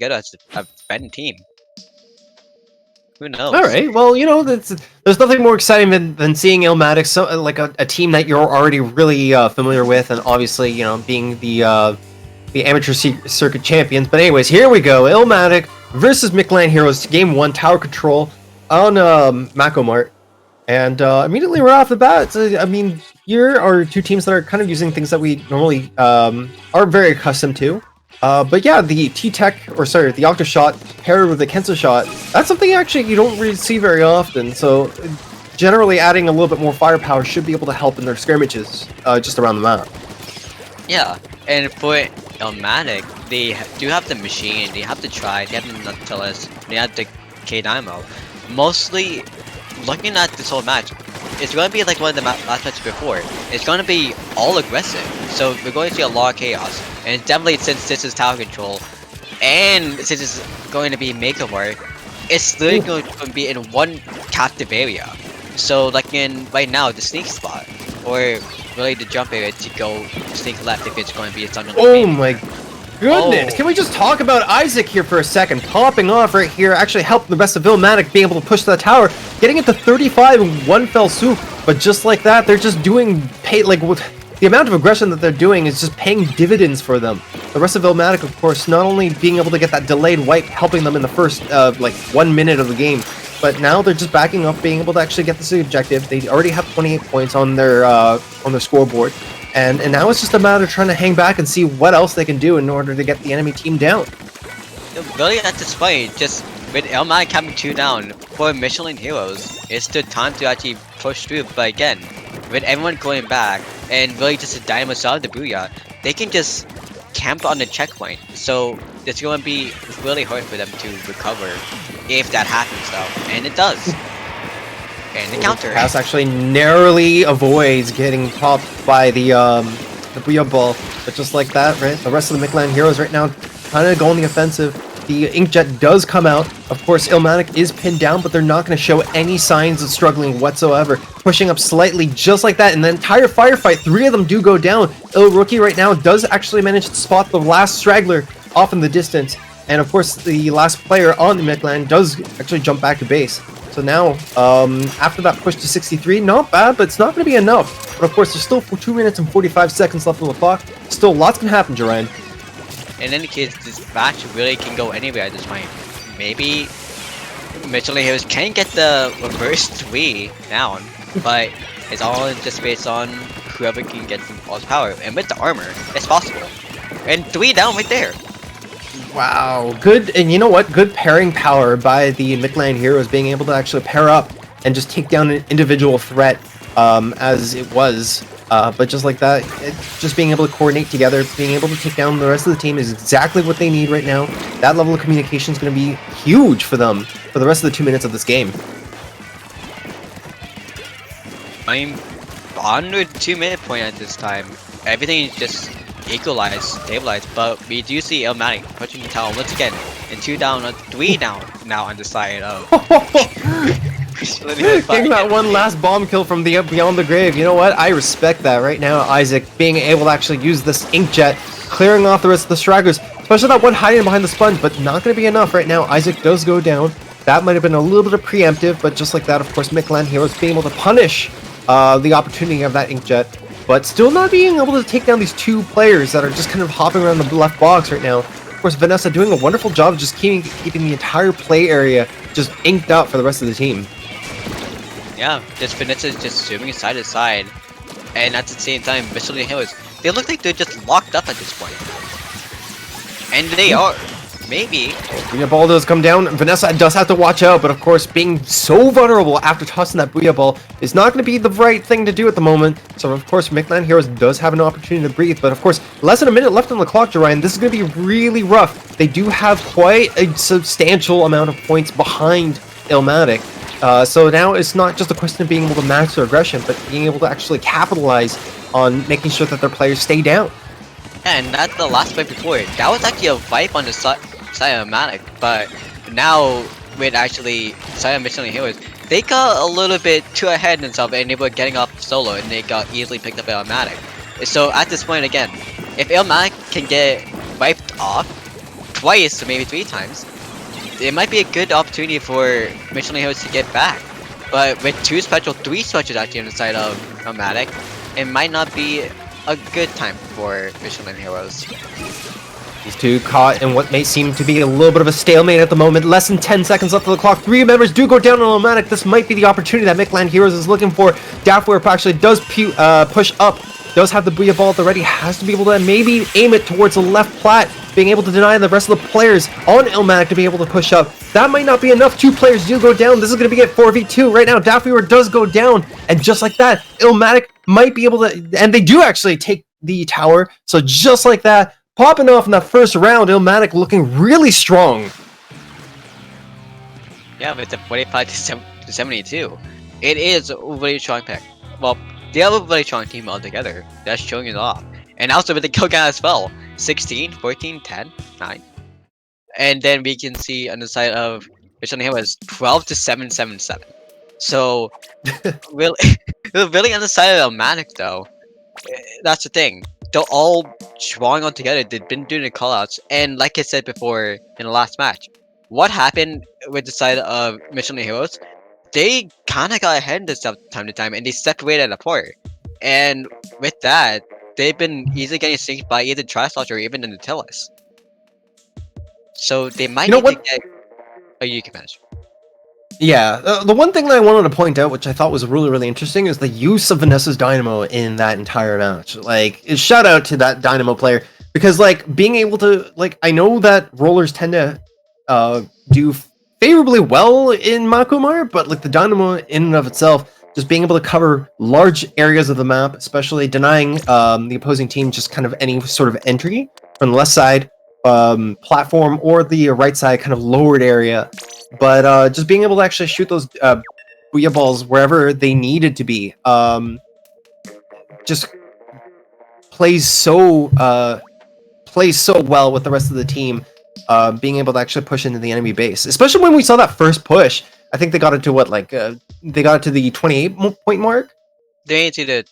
together as a defending team. Who knows? All right. Well, there's nothing more exciting than seeing Illmatic, so like a team that you're already really familiar with, and obviously, being the amateur circuit champions. But anyways, here we go. Illmatic versus Mictlan Heroes, game 1, tower control on Macomart. And immediately right off the bat, I mean, here are two teams that are kind of using things that we normally are very accustomed to. But yeah, the the Octo Shot paired with the Kensa Shot, that's something actually you don't really see very often. So generally adding a little bit more firepower should be able to help in their skirmishes just around the map. Yeah, and for Illmatic, they do have the machine, they have the Tri, they have the Nautilus, they have the K-Dynamo. Mostly, looking at this whole match, it's going to be like one of the last matches before. It's going to be all aggressive, so we're going to see a lot of chaos. And definitely, since this is tower control, and since it's going to be makeover, it's literally going to be in one captive area. So like right now, the sneak spot, or really the jump area to go sneak left if it's going to be a dungeon. Oh my goodness! Can we just talk about Isaac here for a second? Popping off right here, actually helping the rest of Illmatic being able to push to the tower, getting it to 35 in one fell swoop. But just like that, they're just doing the amount of aggression that they're doing is just paying dividends for them. The rest of Illmatic, of course, not only being able to get that delayed wipe, helping them in the first 1 minute of the game, but now they're just backing up, being able to actually get this objective. They already have 28 points on their scoreboard, and now it's just a matter of trying to hang back and see what else they can do in order to get the enemy team down. Really, at this point, just with Illmatic having 2 down for Mictlan Heroes, it's the time to actually push through. But again, with everyone going back and really just a Dynamo out of the Booyah, they can just camp on the checkpoint. So it's going to be really hard for them to recover if that happens, though, and it does. And the counter. Pass actually narrowly avoids getting popped by the Booyah Ball, but just like that, right? The rest of the Mictlan Heroes right now kind of go on the offensive. The Inkjet does come out. Of course, Illmatic is pinned down, but they're not going to show any signs of struggling whatsoever. Pushing up slightly, just like that, and the entire firefight, 3 of them do go down. Rookie right now does actually manage to spot the last straggler off in the distance. And of course, the last player on the Mictlan does actually jump back to base. So now, after that push to 63, not bad, but it's not going to be enough. But of course, there's still 2 minutes and 45 seconds left on the clock. Still, lots can happen, Jorian. In any case, this match really can go anywhere at this point. Maybe Mictlan Heroes can get the reverse 3 down, but it's all just based on whoever can get the most power. And with the armor, it's possible. And 3 down right there. Wow, good, and you know what? Good pairing power by the Mictlan Heroes, being able to actually pair up and just take down an individual threat as it was. But just like that, just being able to coordinate together, being able to take down the rest of the team is exactly what they need right now. That level of communication is going to be huge for them for the rest of the 2 minutes of this game. I'm on the 2-minute point at this time. Everything is just equalized, stabilized, but we do see Illmatic pushing the tower once again, and 2 down, 3 down now on the side of. Getting that one last bomb kill from the beyond the grave. You know what? I respect that right now. Isaac being able to actually use this Inkjet, clearing off the rest of the stragglers, especially that one hiding behind the sponge, but not going to be enough right now. Isaac does go down. That might have been a little bit of preemptive, but just like that, of course, Mictlan Heroes being able to punish the opportunity of that Inkjet, but still not being able to take down these 2 players that are just kind of hopping around the left box right now. Of course, Vanessa doing a wonderful job of just keeping the entire play area just inked out for the rest of the team. Yeah, just Vanessa is just zooming side to side, and at the same time, Mictlan Heroes, they look like they're just locked up at this point. And they are. Maybe. Booyah Ball does come down. Vanessa does have to watch out, but of course, being so vulnerable after tossing that Booyah Ball is not going to be the right thing to do at the moment. So, of course, Mictlan Heroes does have an opportunity to breathe, but of course, less than a minute left on the clock, Jorian. This is going to be really rough. They do have quite a substantial amount of points behind Illmatic. So now it's not just a question of being able to match their aggression, but being able to actually capitalize on making sure that their players stay down. And that's the last fight before it. That was actually a vibe on the side of Illmatic, but now with actually side of Mictlan Heroes, they got a little bit too ahead themselves and they were getting off solo and they got easily picked up by Illmatic. So at this point again, if Illmatic can get wiped off twice or maybe 3 times, it might be a good opportunity for Mictlan Heroes to get back. But with 3 specials actually on the side of Illmatic, it might not be a good time for Mictlan Heroes. These two caught in what may seem to be a little bit of a stalemate at the moment. Less than 10 seconds left of the clock. 3 members do go down on Illmatic. This might be the opportunity that Mictlan Heroes is looking for. Daftware actually does push up. Does have the Booyah Ball at the ready. Has to be able to maybe aim it towards the left plat. Being able to deny the rest of the players on Illmatic to be able to push up. That might not be enough. 2 players do go down. This is going to be at 4v2. Right now, Daftware does go down. And just like that, Illmatic might be able to... And they do actually take the tower. So just like that, popping off in that first round, Illmatic looking really strong. Yeah, with the 45 to 72. It is a really strong pick. Well, they have a really strong team altogether. That's showing it off. And also with the kill count as well. 16, 14, 10, 9. And then we can see on the side of Mictlan Heroes 12 to 7, 7, 7. So really really on the side of Illmatic though. That's the thing. They're all drawing on together. They've been doing the callouts. And like I said before in the last match, what happened with the side of Mictlan Heroes? They kinda got ahead in this time to time and they separated apart. And with that, they've been easily getting synced by either Tristops or even the Nautilus. So they might need to get... Oh, you can finish. Yeah, the one thing that I wanted to point out, which I thought was really, really interesting, is the use of Vanessa's Dynamo in that entire match. Like, shout out to that Dynamo player, because, like, being able to, like, I know that rollers tend to do favorably well in Makumar, but, like, the Dynamo in and of itself, just being able to cover large areas of the map, especially denying the opposing team just kind of any sort of entry from the left side platform or the right side kind of lowered area. But just being able to actually shoot those Booyah Balls wherever they needed to be just plays so well with the rest of the team, being able to actually push into the enemy base. Especially when we saw that first push. I think they got it to what, like, they got it to the 28 point mark? They to the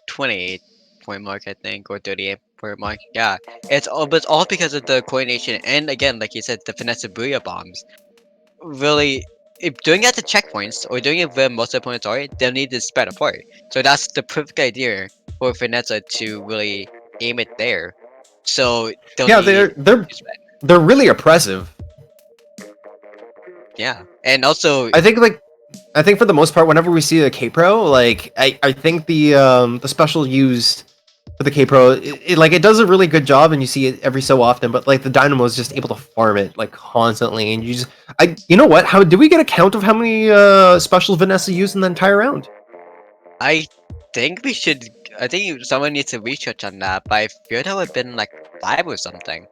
28 point mark, I think, or 38 point mark. Yeah, it's all because of the coordination and, again, like you said, the finesse of Booyah Bombs. Really, if doing it at the checkpoints or doing it where most opponents are, they'll need to spread apart. So that's the perfect idea for Vanessa to really aim it there. So yeah, they're really oppressive. Yeah, and also I think for the most part, whenever we see a K-Pro, like I think the special used for the K-Pro, it does a really good job, and you see it every so often. But like the Dynamo is just able to farm it like constantly, and you know what? How did we get a count of how many specials Vanessa used in the entire round? I think someone needs to research on that, but I feel that would have been like 5 or something.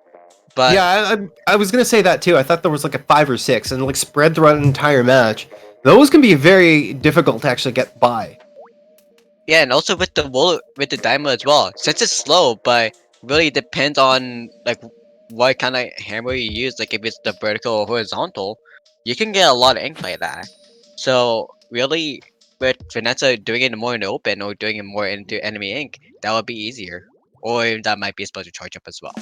But yeah, I was gonna say that too. I thought there was like a 5 or 6, and like spread throughout an entire match. Those can be very difficult to actually get by. yeah, and also with the Dynamo as well, since it's slow, but really depends on like what kind of hammer you use. Like if it's the vertical or horizontal, you can get a lot of ink like that. So really, with Vanessa doing it more in the open or doing it more into enemy ink, that would be easier. Or that might be supposed to charge up as well.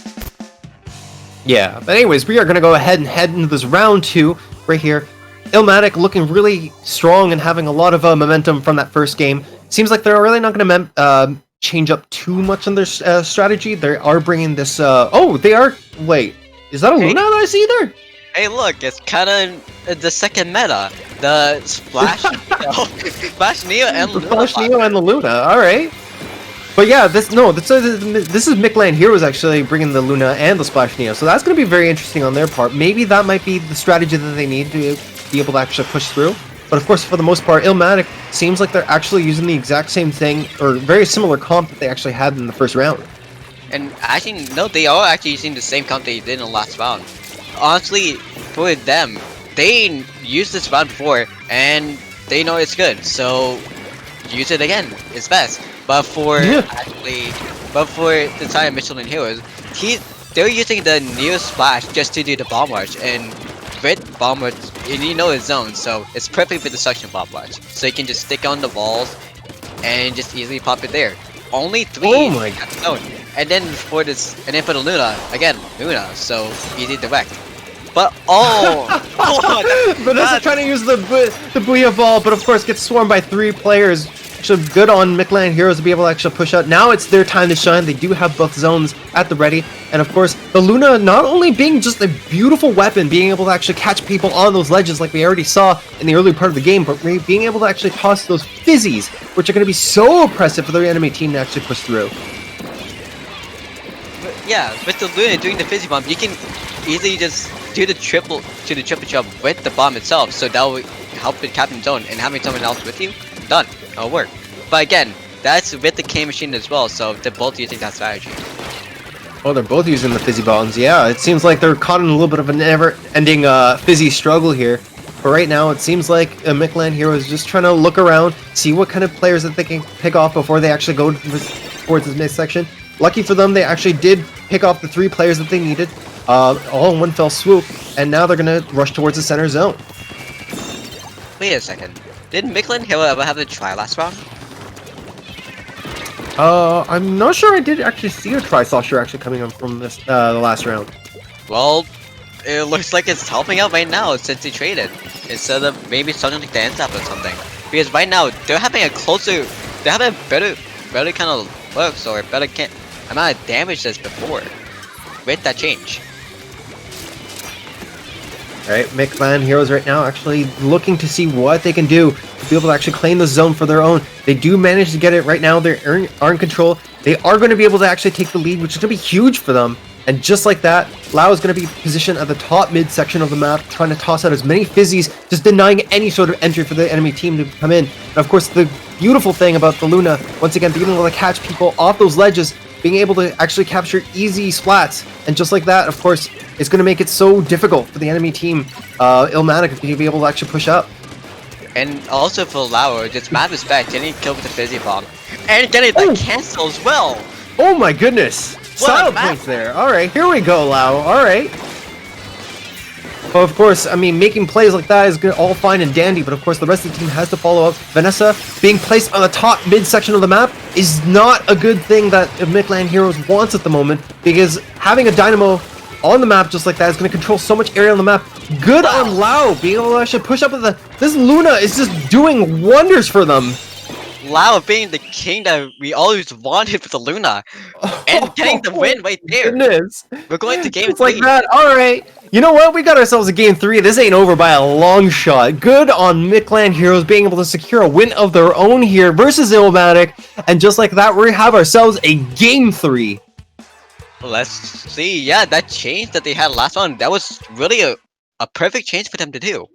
Yeah, but anyways, we are going to go ahead and head into this round 2 right here. Illmatic looking really strong and having a lot of momentum from that first game. Seems like they're really not going to change up too much on their strategy. They are bringing this... oh, they are... Wait, is that a Luna that I see there? Hey, look, it's kind of the second meta. The Splash Neo. Splash Neo and Luna. Splash Neo and the Luna, alright. But yeah, this is Mictlan Heroes actually bringing the Luna and the Splash Neo, so that's going to be very interesting on their part. Maybe that might be the strategy that they need to be able to actually push through. But of course, for the most part, Illmatic seems like they're actually using the exact same thing, or very similar comp that they actually had in the first round. And actually, no, they are actually using the same comp they did in the last round. Honestly, for them, they used this round before, and they know it's good, so use it again. It's best. But for the time Mictlan Heroes, they're using the Neo Splash just to do the bomb rush, and with bomb rush, you know it's zone, so it's perfect for the suction bomb rush. So you can just stick on the walls and just easily pop it there. Only 3 oh my zone. And then for the Luna, again, Luna, so easy direct. But oh, Vanessa trying to use the Booyah Ball, but of course gets swarmed by 3 players. So good on Mictlan Heroes to be able to actually push out. Now it's their time to shine. They do have both zones at the ready. And of course, the Luna not only being just a beautiful weapon, being able to actually catch people on those ledges like we already saw in the early part of the game, but being able to actually toss those fizzies, which are going to be so oppressive for the enemy team to actually push through. yeah, with the Luna doing the fizzy bomb, you can easily just do the triple jump with the bomb itself. So that will help with Captain Zone, and having someone else with you, done. It'll work. But again, that's with the K machine as well, so they're both using that strategy. Oh, they're both using the fizzy bombs. Yeah, it seems like they're caught in a little bit of a never-ending fizzy struggle here. But right now, it seems like Mictlan Hero is just trying to look around, see what kind of players that they can pick off before they actually go towards this midsection. Lucky for them, they actually did pick off the 3 players that they needed, all in one fell swoop, and now they're going to rush towards the center zone. Wait a second. Did Mictlan Hero ever have to try last round? I'm not sure I did actually see a Tri-Saucer actually coming up from this, the last round. Well, it looks like it's helping out right now since they traded. Instead of maybe something like the end up or something. Because right now, they're having a better kind of looks or better amount of damage as before. With that change. Alright, Mictlan Heroes right now actually looking to see what they can do to be able to actually claim the zone for their own. They do manage to get it right now. They are in control. They are going to be able to actually take the lead, which is going to be huge for them. And just like that, Lau is going to be positioned at the top mid-section of the map, trying to toss out as many fizzies, just denying any sort of entry for the enemy team to come in. And of course, the beautiful thing about the Luna, once again, being able to catch people off those ledges, being able to actually capture easy splats. And just like that, of course, it's going to make it so difficult for the enemy team, Illmatic, to be able to actually push up. And also for Lau, just mad respect, getting killed with the fizzy bomb. And getting that cancel as well! Oh my goodness! Style points there. Alright, here we go, Lau. Alright. Well, of course, I mean, making plays like that is all fine and dandy, but of course the rest of the team has to follow up. Vanessa being placed on the top mid-section of the map is not a good thing that Mictlan Heroes wants at the moment, because having a Dynamo on the map just like that is going to control so much area on the map. Good on Lau being able to actually push up with the... This Luna is just doing wonders for them. Lau being the king that we always wanted for the Luna. And getting the win right there. Goodness. We're going to game 3. Like that. Alright. You know what? We got ourselves a game 3. This ain't over by a long shot. Good on Mictlan Heroes being able to secure a win of their own here versus Illmatic. And just like that, we have ourselves a game 3. Let's see. Yeah, that change that they had last one, that was really a perfect change for them to do.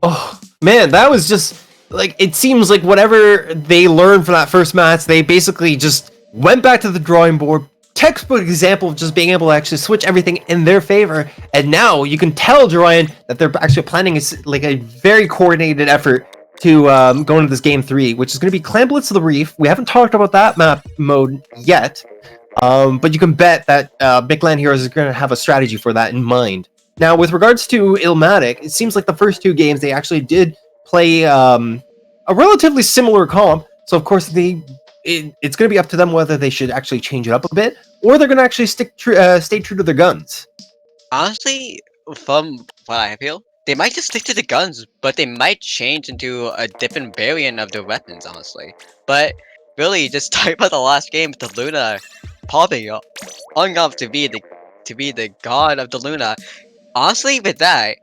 Oh, man, that was just... Like, it seems like whatever they learned from that first match, they basically just went back to the drawing board. Textbook example of just being able to actually switch everything in their favor. And now you can tell, Jorian, that they're actually planning like a very coordinated effort to go into this game 3, which is going to be Clan Blitz of the Reef. We haven't talked about that map mode yet, but you can bet that Mictlan Heroes is going to have a strategy for that in mind. Now, with regards to Illmatic, it seems like the first 2 games they actually did play a relatively similar comp, so of course it's going to be up to them whether they should actually change it up a bit, or they're going to actually stay true to their guns. Honestly, from what I feel, they might just stick to the guns, but they might change into a different variant of their weapons, honestly. But really, just talk about the last game with the Luna popping up to be the god of the Luna. Honestly, with that,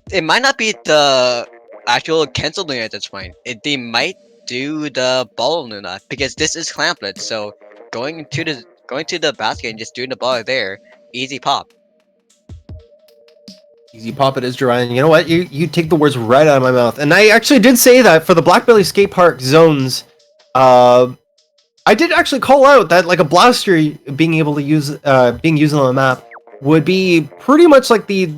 it might not be the actual cancel Luna at this point. They might do the ball Luna, because this is Clan Blitz, so going to the basket and just doing the ball there, easy pop. Easy pop it is, Jorian. You know what? You take the words right out of my mouth. And I actually did say that for the Blackbelly Skate Park zones, I did actually call out that like a blaster being able to use being used on the map would be pretty much like the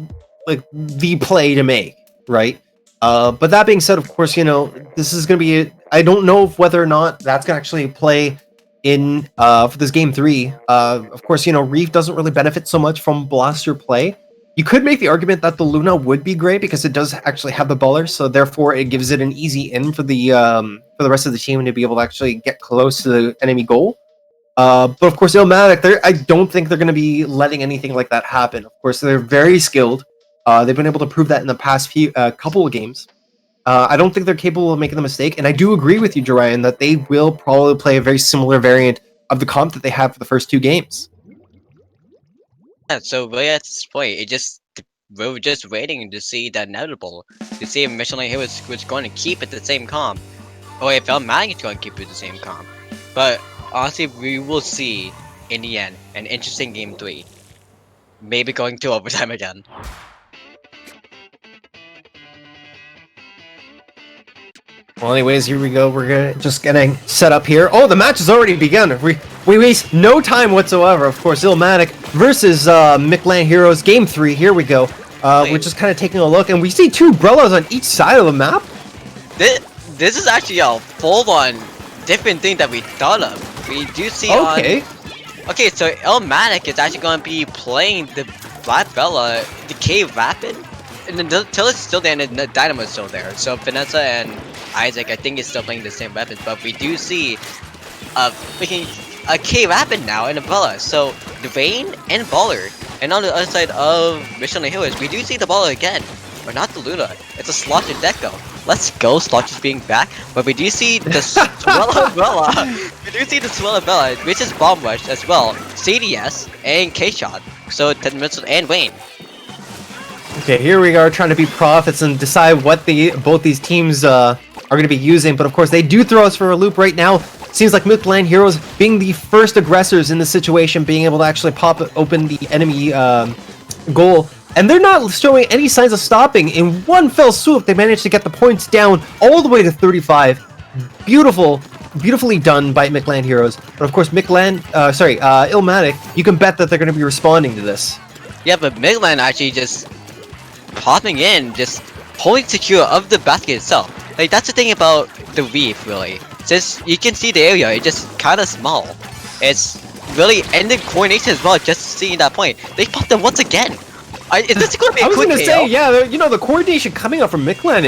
play to make, right? But that being said, of course, you know, this is going to be... I don't know whether or not that's going to actually play in for this game 3. Of course, you know, Reef doesn't really benefit so much from blaster play. You could make the argument that the Luna would be great because it does actually have the baller, so therefore it gives it an easy in for the rest of the team to be able to actually get close to the enemy goal. But of course, Illmatic, I don't think they're going to be letting anything like that happen. Of course, they're very skilled. They've been able to prove that in the past couple of games. I don't think they're capable of making the mistake, and I do agree with you, Jorian, that they will probably play a very similar variant of the comp that they have for the first two games. Yeah, so really at this point, we're just waiting to see the inevitable, to see if Michelin Hill was going to keep it the same comp, or if Illmatic is going to keep it the same comp. But honestly, we will see in the end an interesting game 3, maybe going to overtime again. Well, anyways, here we go. We're just getting set up here. Oh, the match has already begun. We waste no time whatsoever. Of course, Illmatic versus Mictlan Heroes. Game 3. Here we go. We're just kind of taking a look, and we see two Brellas on each side of the map. This is actually a full-on different thing that we thought of. We do see Okay. Okay, so Illmatic is actually going to be playing the Black Bella, the K Rapid, and then until it's still there and the Dynamo is still there. So Vanessa and Isaac, I think, is still playing the same weapons, but we do see a K Rapid now and a Bella. So Dwayne and Baller, and on the other side of Michelin Hills, we do see the Baller again, but not the Luna. It's a Slaughter Deco. Let's go, Slaughter's being back, but we do see the Swella Bella. We do see the Swella Bella, which is Bomb Rush as well, CDS and K-Shot. So 10 minutes and Wayne. Okay, here we are trying to be prophets and decide what both these teams are going to be using, but of course they do throw us for a loop right now. Seems like Mictlan Heroes being the first aggressors in this situation, being able to actually pop open the enemy goal, and they're not showing any signs of stopping. In one fell swoop, they managed to get the points down all the way to 35. Beautifully done by Mictlan Heroes. But of course, Illmatic, you can bet that they're going to be responding to this. Yeah, but Mictlan actually just popping in, just holding secure of the basket itself. Like, that's the thing about the reef, really. Just, you can see the area, it's just kind of small. It's really ended coordination as well, just seeing that point. They popped them once again. Is this going to be a quick KO? I was going to say, yeah, you know, the coordination coming up from Mictlan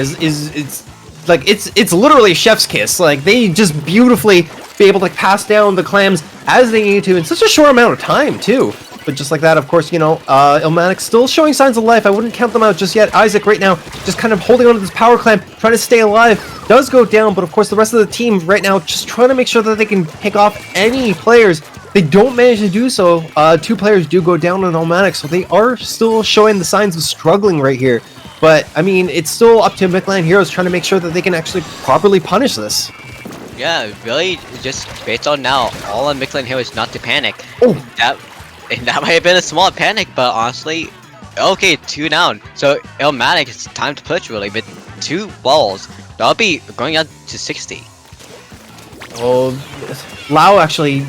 it's literally chef's kiss. Like, they just beautifully be able to pass down the clams as they need to in such a short amount of time, too. But just like that, of course, you know, Illmatic still showing signs of life. I wouldn't count them out just yet. Isaac right now just kind of holding on to this power clamp, trying to stay alive. Does go down, but of course the rest of the team right now just trying to make sure that they can pick off any players. They don't manage to do so. Two players do go down on Illmatic, so they are still showing the signs of struggling right here. But, I mean, it's still up to Mictlan Heroes trying to make sure that they can actually properly punish this. Yeah, really, just based on now, all on Mictlan Heroes not to panic. Oh! That might have been a small panic, but honestly, okay, 2 down. So Illmatic, it's time to push really, with 2 balls. That'll be going up to 60. Oh, Lau actually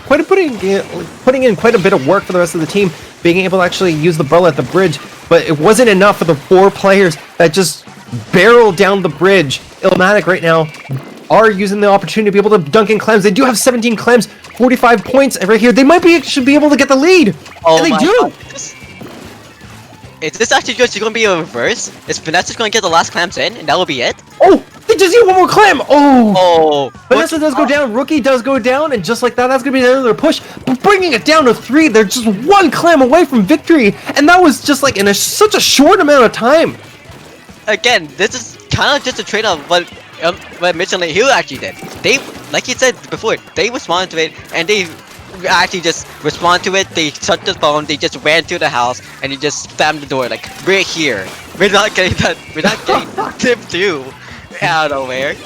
putting in quite a bit of work for the rest of the team, being able to actually use the umbrella at the bridge, but it wasn't enough for the 4 players that just barreled down the bridge. Illmatic right now are using the opportunity to be able to dunk in clams. They do have 17 clams, 45 points right here. They should be able to get the lead. Oh, and they do. God. Is this actually just going to be a reverse? Is Vanessa going to get the last clams in, and that will be it? Oh, they just need one more clam. Oh. Vanessa does go down. Rookie does go down, and just like that, that's going to be another push. But bringing it down to 3, they're just 1 clam away from victory, and that was just like in such a short amount of time. Again, this is kind of just a trade of what Michelin Hill actually did. They, like you said before, they responded to it, and they actually just respond to it. They shut the phone, they just ran to the house, and they just slammed the door like, we're here. We're not getting that. We're not getting tip 2 out of nowhere.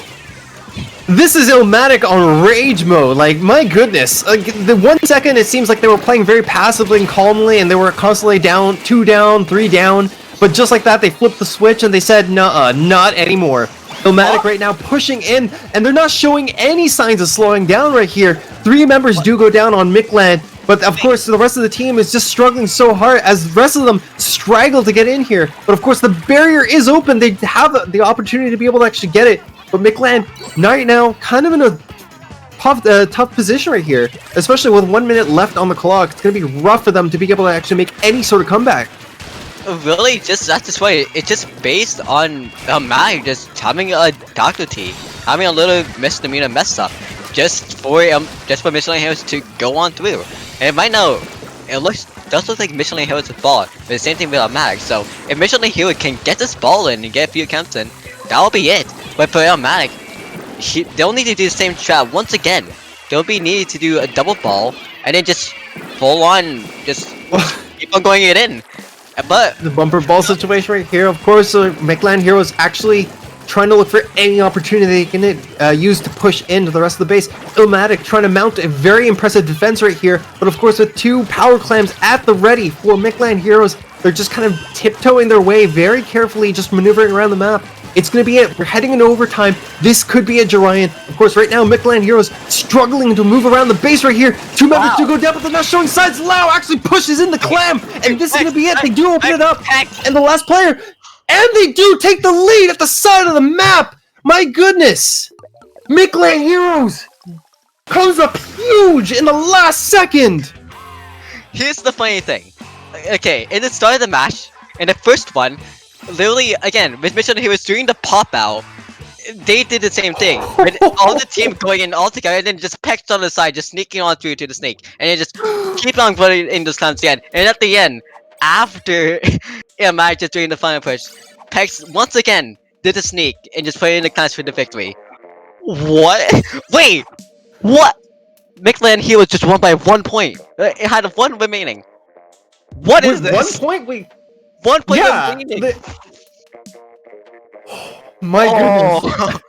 This is Illmatic on rage mode. Like, my goodness. Like, the 1 second it seems like they were playing very passively and calmly, and they were constantly down, 2 down, 3 down. But just like that, they flipped the switch and they said, nuh-uh, not anymore. Illmatic right now pushing in, and they're not showing any signs of slowing down right here. 3 members do go down on Mictlan, but of course the rest of the team is just struggling so hard as the rest of them struggle to get in here. But of course the barrier is open. They have the opportunity to be able to actually get it. But Mictlan, right now, kind of in a tough position right here, especially with 1 minute left on the clock. It's going to be rough for them to be able to actually make any sort of comeback. Really, that's just why it's just based on Mac just having a Dr. T, having a little misdemeanor mess up. just for Michelin Heroes to go on through. And right now, it does look like Michelin Heroes' ball. But the same thing with Illmatic. So if Michelin Hero can get this ball in and get a few attempts in, that'll be it. But for Illmatic, they'll need to do the same strat once again. They'll be needed to do a double ball and then just full on just keep on going it in. But the bumper ball situation right here, of course, Mictlan Heroes actually trying to look for any opportunity they can use to push into the rest of the base. Illmatic trying to mount a very impressive defense right here, but of course with 2 power clams at the ready for Mictlan Heroes, they're just kind of tiptoeing their way very carefully, just maneuvering around the map. It's going to be it. We're heading into overtime. This could be a Girayan. Of course, right now, Mictlan Heroes struggling to move around the base right here. 2 members do go down, but they're not showing signs. Lau actually pushes in the clam, and this is going to be it. They do open it up, and the last player, and they do take the lead at the side of the map. My goodness. Mictlan Heroes comes up huge in the last second. Here's the funny thing. Okay, in the start of the match, in the first one, literally, again, with Michelin Heroes doing the pop out, they did the same thing. With all the team going in all together, and then just Pex on the side, just sneaking on through to the snake, and then just keep on putting in those clams again. And at the end, after Illmatic just doing the final push, Pex once again did the sneak and just put in the clams for the victory. What? Wait! What? Mictlan Heroes just won by 1 point. It had 1 remaining. What is this? 1 point? Wait. 1 point Yeah. remaining. My goodness.